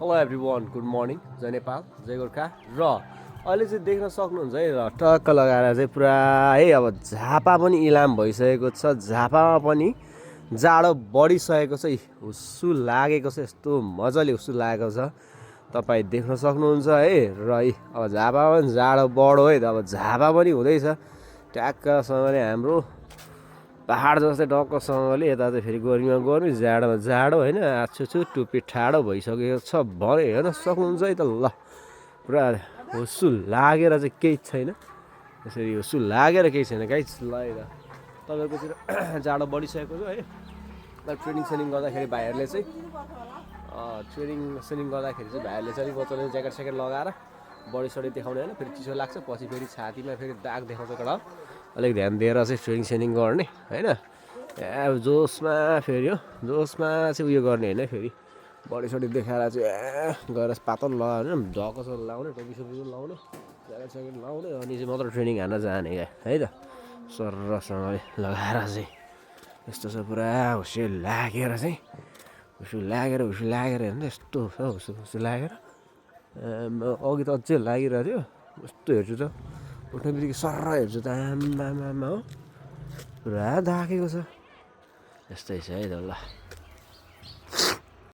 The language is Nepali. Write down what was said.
हेलो एभ्रिवान गुड मर्निङ जय नेपाल जय गोर्खा र अहिले चाहिँ देख्न सक्नुहुन्छ है र टक्क लगाएर चाहिँ पुरा है अब झापा पनि इलाम भइसकेको छ झापामा पनि जाडो बढिसकेको छ हुस्सु लागेको छ यस्तो मजाले हुस्सु लागेको छ तपाईँ देख्न सक्नुहुन्छ है र अब झापामा पनि जाडो बढो है अब झापा पनि हुँदैछ ट्याक्कसँगले हाम्रो पहाड जस्तै डक्कसँगले यता चाहिँ फेरि गर्मीमा गर्मी जाडोमा जाडो होइन आछुछु टुप्पी ठाडो भइसकेको छ भने हेर्न सक्नुहुन्छ है त ल पुरा हुस्सु लागेर चाहिँ केही छैन यसरी हुस्सु लागेर केही छैन गाइस ल तपाईँकोतिर जाडो बढिसकेको छ है ट्रेनिङ सेनिङ गर्दाखेरि भाइहरूले चाहिँ भाइहरूले चाहिँ बोतलले ज्याकेट स्याकेट लगाएर बडी सडी देखाउने होइन फेरि चिसो लाग्छ पछि फेरि छातीमा फेरि दाग देखाउँछ कडा अलिक ध्यान दिएर चाहिँ ट्रेनिङ सेनिङ गर्ने होइन जोसमा फेरि हो जोसमा चाहिँ उयो गर्ने होइन फेरि बडी सडी देखाएर चाहिँ गएर पातल लगाउने ढकसहरू लाउने टोपी सोपी लाउने ज्याकेट स्याकेट लाउने अनि चाहिँ मात्र ट्रेनिङ हान्न जाने क्या है त सरसँगले लगाएर चाहिँ यस्तो छ पुरा हुस्सु लागेर चाहिँ हुस्सु लागेर हेर्नु यस्तो छ हुस्सु लागेर अघि त अझै लागिरहेको थियो यस्तो हेर्छु त उठ्ने बित्तिकै सर्र हेर्छु त आमामा हो पुरा थाकेको छ यस्तै छ है त ल